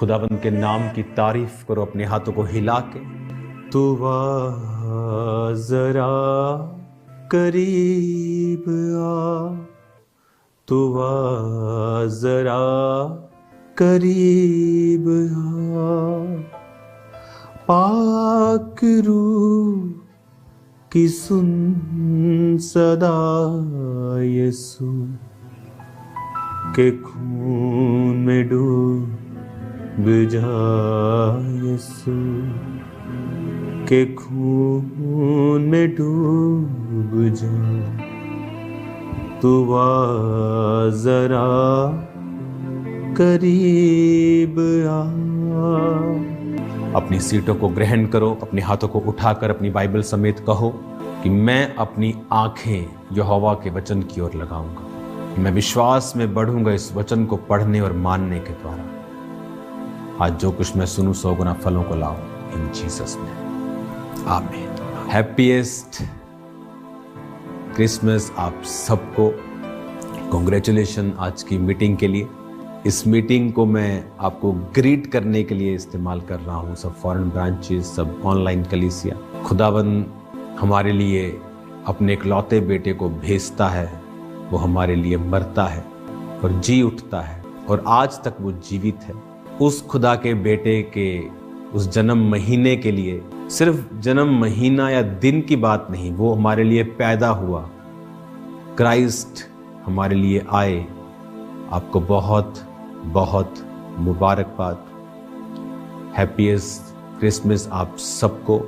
खुदाबंद के नाम की तारीफ करो अपने हाथों को हिला के। तू आ जरा करीब आ, तू आ जरा करीब आ, पाक रूह की सुन सदा यीशु के खून में डूब जा, यीशु के खून में डूब जा। तू आ जरा करीब आ। अपनी सीटों को ग्रहण करो, अपने हाथों को उठाकर अपनी बाइबल समेत कहो कि मैं अपनी आंखें यहोवा के वचन की ओर लगाऊंगा। मैं विश्वास में बढ़ूंगा इस वचन को पढ़ने और मानने के द्वारा। आज जो कुछ मैं सुनूं 100 गुना फलों को लाऊं इन जीसस में, आमीन। हैप्पीएस्ट क्रिसमस आप सबको। कॉन्ग्रेचुलेशन आज की मीटिंग के लिए। इस मीटिंग को मैं आपको ग्रीट करने के लिए इस्तेमाल कर रहा हूँ। सब फॉरेन ब्रांचेस, सब ऑनलाइन कलीसिया। खुदाबंद हमारे लिए अपने इकलौते बेटे को भेजता है। वो हमारे लिए मरता है और जी उठता है और आज तक वो जीवित है। उस खुदा के बेटे के उस जन्म महीने के लिए, सिर्फ जन्म महीना या दिन की बात नहीं, वो हमारे लिए पैदा हुआ। क्राइस्ट हमारे लिए आए। आपको बहुत बहुत मुबारकबाद। हैप्पीएस्ट क्रिसमस आप सबको।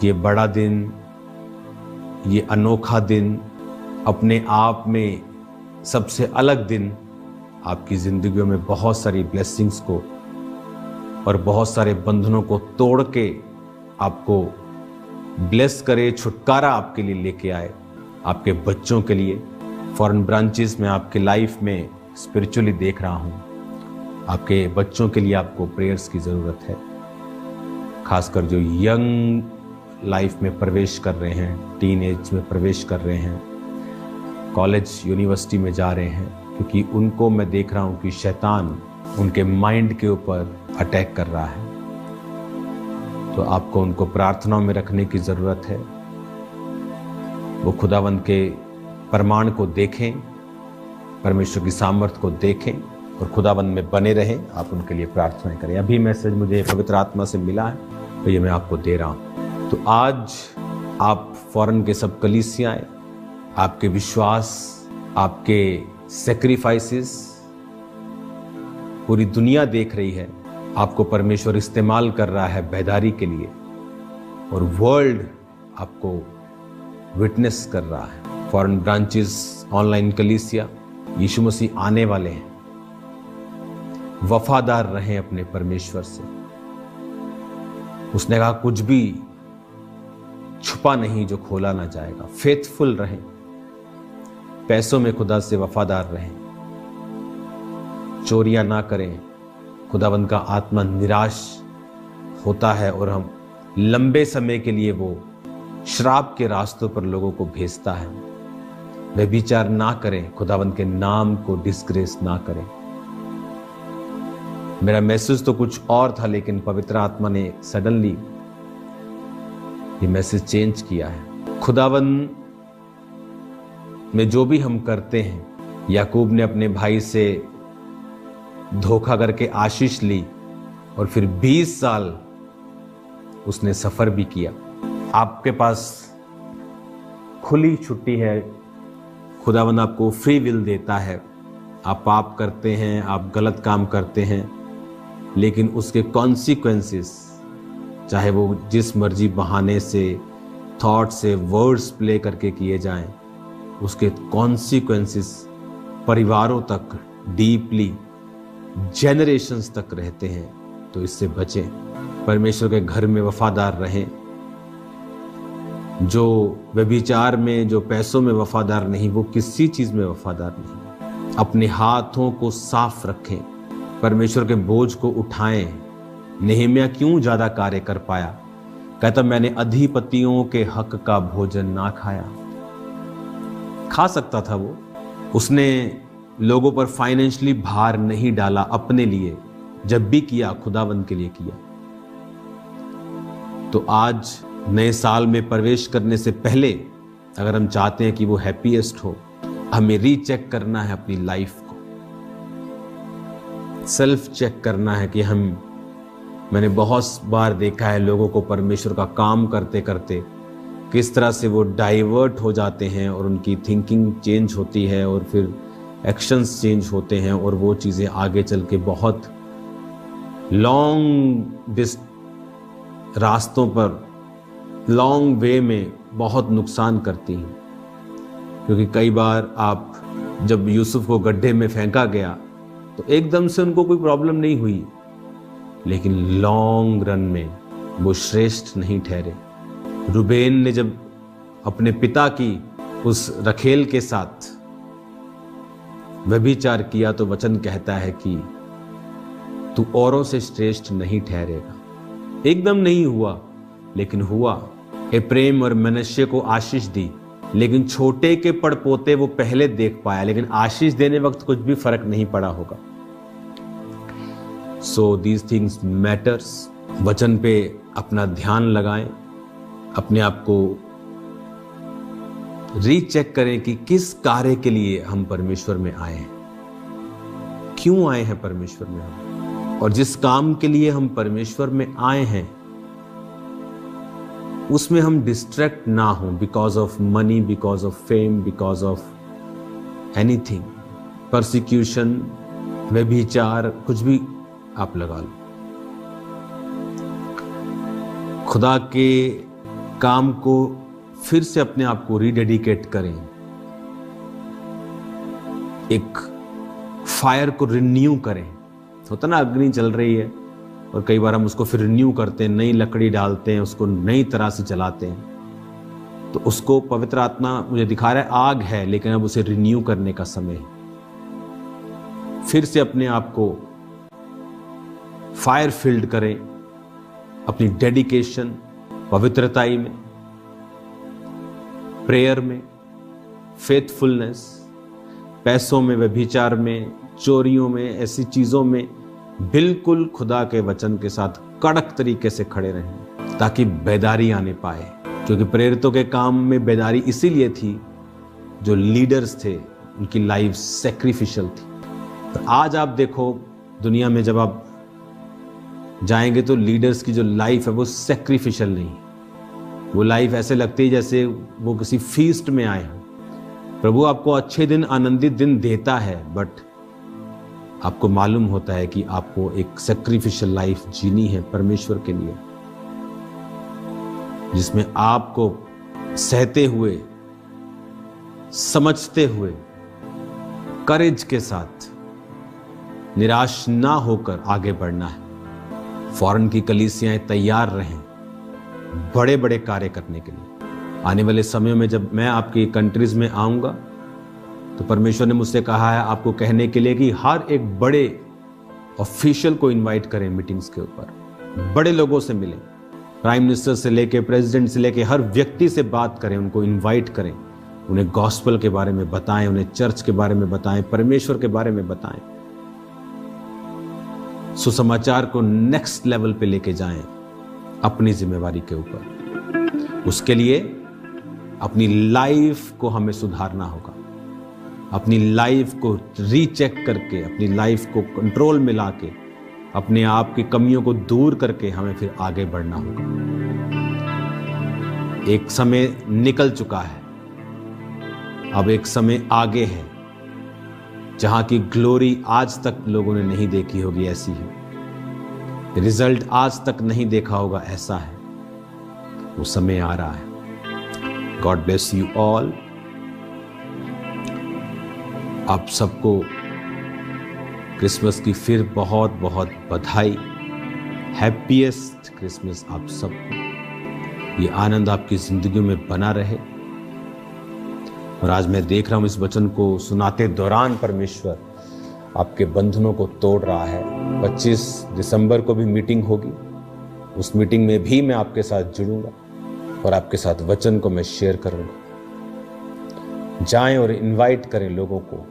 ये बड़ा दिन, ये अनोखा दिन, अपने आप में सबसे अलग दिन आपकी जिंदगियों में बहुत सारी ब्लेसिंग्स को और बहुत सारे बंधनों को तोड़ के आपको ब्लेस करे, छुटकारा आपके लिए लेके आए, आपके बच्चों के लिए। फॉरेन ब्रांचेस में आपके लाइफ में स्पिरिचुअली देख रहा हूँ, आपके बच्चों के लिए आपको प्रेयर्स की ज़रूरत है। खासकर जो यंग लाइफ में प्रवेश कर रहे हैं, टीन एज में प्रवेश कर रहे हैं, कॉलेज यूनिवर्सिटी में जा रहे हैं, क्योंकि उनको मैं देख रहा हूँ कि शैतान उनके माइंड के ऊपर अटैक कर रहा है। तो आपको उनको प्रार्थनाओं में रखने की ज़रूरत है। वो खुदावंद के प्रमाण को देखें, परमेश्वर की सामर्थ को देखें और खुदावंद में बने रहें। आप उनके लिए प्रार्थना करें। अभी मैसेज मुझे पवित्र आत्मा से मिला है, तो ये मैं आपको दे रहा हूँ। तो आज आप फॉरेन के सब कलीसियाएं, आपके विश्वास, आपके सैक्रिफाइसेस पूरी दुनिया देख रही है। आपको परमेश्वर इस्तेमाल कर रहा है बेदारी के लिए और वर्ल्ड आपको विटनेस कर रहा है। फॉरेन ब्रांचेस, ऑनलाइन कलीसिया, यीशु मसीह आने वाले हैं। वफादार रहें अपने परमेश्वर से। उसने कहा कुछ भी छुपा नहीं जो खोला ना जाएगा। फेथफुल रहें। पैसों में खुदा से वफादार रहें। चोरियां ना करें। खुदावंद का आत्मा निराश होता है और हम लंबे समय के लिए वो श्राप के रास्तों पर लोगों को भेजता है। व्यभिचार ना करें। खुदावंद के नाम को डिस्ग्रेस ना करें। मेरा मैसेज तो कुछ और था, लेकिन पवित्र आत्मा ने सडनली ये मैसेज चेंज किया है। खुदावंद में जो भी हम करते हैं, याकूब ने अपने भाई से धोखा करके आशीष ली और फिर 20 साल उसने सफर भी किया। आपके पास खुली छुट्टी है। खुदावंद आपको फ्री विल देता है। आप पाप करते हैं, आप गलत काम करते हैं, लेकिन उसके कॉन्सिक्वेंसेस, चाहे वो जिस मर्जी बहाने से, थॉट से, वर्ड्स प्ले करके किए जाएं, उसके कॉन्सिक्वेंसेस परिवारों तक, डीपली जेनरेशंस तक रहते हैं। तो इससे बचें। परमेश्वर के घर में वफादार रहें। जो व्यभिचार में, जो पैसों में वफादार नहीं, वो किसी चीज में वफादार नहीं। अपने हाथों को साफ रखें। परमेश्वर के बोझ को उठाएं। नेहम्याह क्यों ज्यादा कार्य कर पाया? कहता मैंने अधिपतियों के हक का भोजन ना खाया। खा सकता था वो। उसने लोगों पर फाइनेंशियली भार नहीं डाला अपने लिए, जब भी किया खुदावंद के लिए किया। तो आज नए साल में प्रवेश करने से पहले अगर हम चाहते हैं कि वो हैप्पीएस्ट हो, हमें रीचेक करना है अपनी लाइफ को, सेल्फ चेक करना है कि मैंने बहुत बार देखा है लोगों को परमेश्वर का काम करते करते किस तरह से वो डाइवर्ट हो जाते हैं और उनकी थिंकिंग चेंज होती है और फिर एक्शंस चेंज होते हैं और वो चीज़ें आगे चल के बहुत लॉन्ग रास्तों पर लॉन्ग वे में बहुत नुकसान करती हैं। क्योंकि कई बार आप जब यूसुफ को गड्ढे में फेंका गया तो एकदम से उनको कोई प्रॉब्लम नहीं हुई, लेकिन लॉन्ग रन में वो श्रेष्ठ नहीं ठहरे। रुबेन ने जब अपने पिता की उस रखेल के साथ व्यभिचार किया तो वचन कहता है कि तू औरों से श्रेष्ठ नहीं ठहरेगा। एकदम नहीं हुआ, लेकिन हुआ। एप्रेम और मनश्शे को आशीष दी, लेकिन छोटे के पड़पोते वो पहले देख पाया, लेकिन आशीष देने वक्त कुछ भी फर्क नहीं पड़ा होगा। So these things matters. वचन पे अपना ध्यान लगाएं, अपने आप को रीचेक करें कि किस कार्य के लिए हम परमेश्वर में आए हैं, क्यों आए हैं परमेश्वर में हम, और जिस काम के लिए हम परमेश्वर में आए हैं उसमें हम डिस्ट्रैक्ट ना हो because of money, because of fame, because of anything, persecution, व्यभिचार, कुछ भी आप लगा लो। खुदा के काम को फिर से अपने आप को रीडेडिकेट करें, एक फायर को रिन्यू करें। होता ना, अग्नि चल रही है और कई बार हम उसको फिर रिन्यू करते हैं, नई लकड़ी डालते हैं, उसको नई तरह से चलाते हैं। तो उसको पवित्र आत्मा मुझे दिखा रहा है आग है, लेकिन अब उसे रिन्यू करने का समय है। फिर से अपने आप को फायर फील्ड करें, अपनी डेडिकेशन, पवित्रताई में, प्रेयर में, फेथफुलनेस, पैसों में, व्यभिचार में, चोरियों में, ऐसी चीजों में बिल्कुल खुदा के वचन के साथ कड़क तरीके से खड़े रहें ताकि बेदारी आने पाए। क्योंकि प्रेरितों के काम में बेदारी इसीलिए थी, जो लीडर्स थे उनकी लाइफ सैक्रिफिशियल थी। और आज आप देखो दुनिया में जब आप जाएंगे तो लीडर्स की जो लाइफ है वो सैक्रिफिशियल नहीं, वो लाइफ ऐसे लगती है जैसे वो किसी फीस्ट में आए हों। प्रभु आपको अच्छे दिन, आनंदित दिन देता है, बट आपको मालूम होता है कि आपको एक सैक्रिफिशियल लाइफ जीनी है परमेश्वर के लिए, जिसमें आपको सहते हुए, समझते हुए, करेज के साथ, निराश ना होकर आगे बढ़ना है। फॉरेन की कलीसियाएं तैयार रहें बड़े बड़े कार्य करने के लिए। आने वाले समयों में जब मैं आपकी कंट्रीज में आऊंगा तो परमेश्वर ने मुझसे कहा है आपको कहने के लिए कि हर एक बड़े ऑफिशियल को इनवाइट करें मीटिंग्स के ऊपर, बड़े लोगों से मिलें, प्राइम मिनिस्टर से लेके प्रेसिडेंट से लेके हर व्यक्ति से बात करें, उनको इनवाइट करें, उन्हें गॉस्पेल के बारे में बताएं, उन्हें चर्च के बारे में बताएं, परमेश्वर के बारे में बताएं, सुसमाचार को नेक्स्ट लेवल पे लेके जाएं अपनी जिम्मेवारी के ऊपर। उसके लिए अपनी लाइफ को हमें सुधारना होगा, अपनी लाइफ को रीचेक करके, अपनी लाइफ को कंट्रोल में लाके, अपने आप की कमियों को दूर करके हमें फिर आगे बढ़ना होगा। एक समय निकल चुका है, अब एक समय आगे है जहां की ग्लोरी आज तक लोगों ने नहीं देखी होगी, ऐसी है। रिजल्ट आज तक नहीं देखा होगा, ऐसा है। वो समय आ रहा है। God bless you all. आप सबको क्रिसमस की फिर बहुत बहुत बधाई। हैप्पीएस्ट क्रिसमस आप सबको। ये आनंद आपकी जिंदगी में बना रहे। और आज मैं देख रहा हूं इस वचन को सुनाते दौरान परमेश्वर आपके बंधनों को तोड़ रहा है। 25 दिसंबर को भी मीटिंग होगी, उस मीटिंग में भी मैं आपके साथ जुड़ूंगा और आपके साथ वचन को मैं शेयर करूंगा। जाएं और इनवाइट करें लोगों को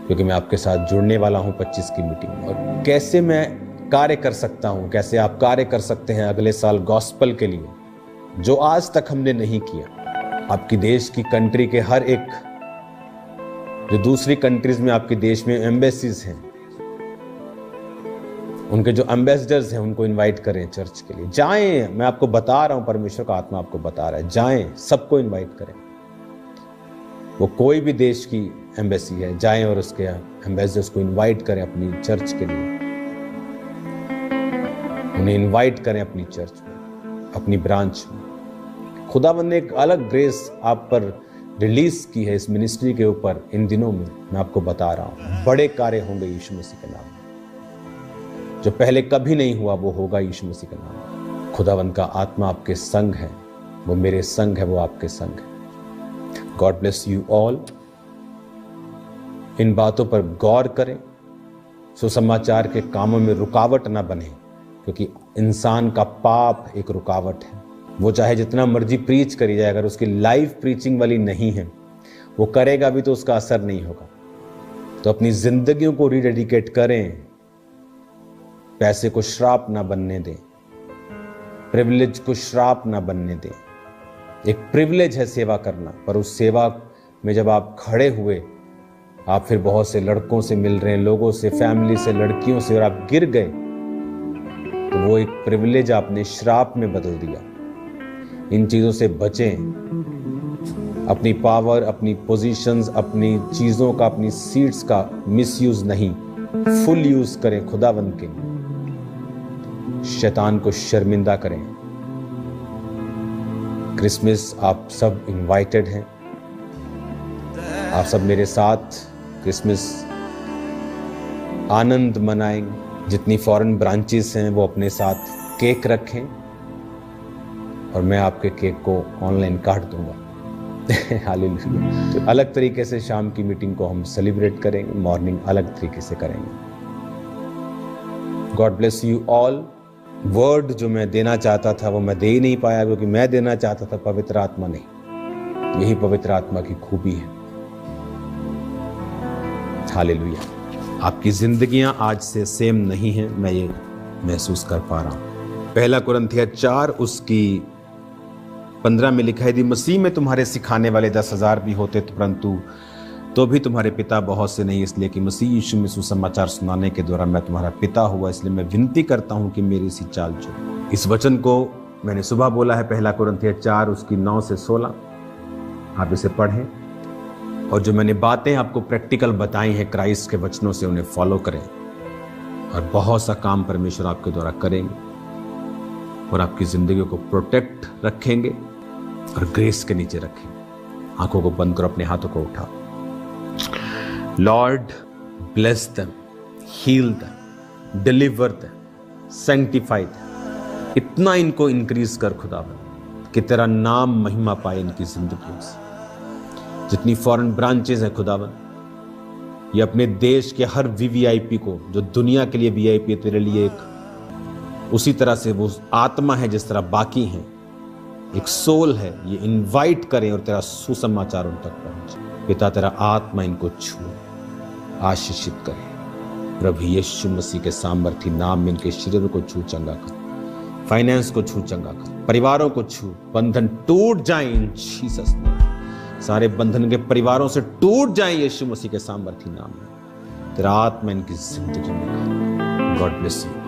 क्योंकि मैं आपके साथ जुड़ने वाला हूं 25 की मीटिंग में। और कैसे मैं कार्य कर सकता हूं, कैसे आप कार्य कर सकते हैं अगले साल गॉस्पल के लिए, जो आज तक हमने नहीं किया। आपकी देश की कंट्री के हर एक, जो दूसरी कंट्रीज में आपके देश में एम्बेसीज हैं, उनके जो एम्बेसडर्स हैं उनको इनवाइट करें चर्च के लिए। जाएं, मैं आपको बता रहा हूं, परमेश्वर का आत्मा आपको बता रहा है, जाएं, सबको इनवाइट करें। वो कोई भी देश की एम्बेसी है, जाएं और उसके एम्बेसडर्स को इनवाइट करें अपनी चर्च के लिए। उन्हें इनवाइट करें अपनी चर्च में, अपनी ब्रांच में। खुदावंद ने एक अलग ग्रेस आप पर रिलीज की है इस मिनिस्ट्री के ऊपर इन दिनों में। मैं आपको बता रहा हूं, बड़े कार्य होंगे यीशु मसीह के नाम में। जो पहले कभी नहीं हुआ वो होगा यीशु मसीह के नाम में। खुदावंद का आत्मा आपके संग है, वो मेरे संग है, वो आपके संग है। God bless you all. इन बातों पर गौर करें, सुसमाचार के कामों में रुकावट ना बने, क्योंकि इंसान का पाप एक रुकावट है। वो चाहे जितना मर्जी प्रीच करी जाए, अगर उसकी लाइफ प्रीचिंग वाली नहीं है, वो करेगा भी तो उसका असर नहीं होगा। तो अपनी जिंदगियों को रिडेडिकेट करें, पैसे को श्राप ना बनने दें, प्रिविलेज को श्राप ना बनने दें। एक प्रिविलेज है सेवा करना, पर उस सेवा में जब आप खड़े हुए, आप फिर बहुत से लड़कों से मिल रहे हैं, लोगों से, फैमिली से, लड़कियों से, और आप गिर गए, तो वो एक प्रिविलेज आपने श्राप में बदल दिया। इन चीजों से बचें। अपनी पावर, अपनी पोजीशंस, अपनी चीजों का, अपनी सीट्स का मिसयूज नहीं, फुल यूज करें खुदावंद के लिए। शैतान को शर्मिंदा करें। क्रिसमस आप सब इनवाइटेड हैं। आप सब मेरे साथ क्रिसमस आनंद मनाएंगे। जितनी फॉरेन ब्रांचेस हैं वो अपने साथ केक रखें, और मैं आपके केक को ऑनलाइन काट दूंगा। हालेलुया। तो अलग तरीके से शाम की मीटिंग को हम सेलिब्रेट करेंगे, मॉर्निंग अलग तरीके से करेंगे। God bless you all. Word जो मैं देना चाहता था वो मैं दे ही नहीं पाया, क्योंकि मैं देना चाहता था पवित्र आत्मा नहीं। यही पवित्र आत्मा की खूबी है। हालेलुया। आपकी जिंदगियां आज से सेम नहीं हैं, मैं ये महसूस कर पा रहा हूं। पहला कुरिन्थियर 4 उसकी 15 में लिखा है, यदि मसीह में तुम्हारे सिखाने वाले 10,000 भी होते परंतु तो भी तुम्हारे पिता बहुत से नहीं, इसलिए कि मसीह यीशु में सुसमाचार सुनाने के द्वारा मैं तुम्हारा पिता हुआ। इसलिए मैं विनती करता हूं कि मेरी सी चाल चलो। इस वचन को मैंने सुबह बोला है, पहला कुरिन्थियर 4 उसकी 9 से 16। आप इसे पढ़ें, और जो मैंने बातें आपको प्रैक्टिकल बताई हैं क्राइस्ट के वचनों से, उन्हें फॉलो करें, और बहुत सा काम परमेश्वर आपके द्वारा करेंगे, और आपकी जिंदगी को प्रोटेक्ट रखेंगे और ग्रेस के नीचे रखेंगे। आंखों को बंद करो, अपने हाथों को उठाओ। Lord, bless them, heal them, deliver them, sanctify them। इतना इनको इंक्रीज कर खुदावंद कि तेरा नाम महिमा पाए इनकी जिंदगियों से। जितनी फॉरेन ब्रांचेस हैं खुदावंद, ये अपने देश के हर वीवीआईपी को, जो दुनिया के लिए वीआईपी है, तेरे लिए एक उसी तरह से वो आत्मा है जिस तरह बाकी हैं, एक सोल है, ये इनवाइट करें और तेरा सुसमाचार उन तक पहुंचे। पिता, तेरा आत्मा इनको छुए, आशीषित करे। प्रभु यीशु मसीह के सामर्थी नाम में इनके शरीर को छू चंगा कर, फाइनेंस को छू चंगा कर, परिवारों को छू, बंधन टूट जाए इन जीसस नेम। सारे बंधन के परिवारों से टूट जाए यीशु मसीह के सामर्थी नाम में। तेरा आत्मा इनकी जिंदगी में। God bless you.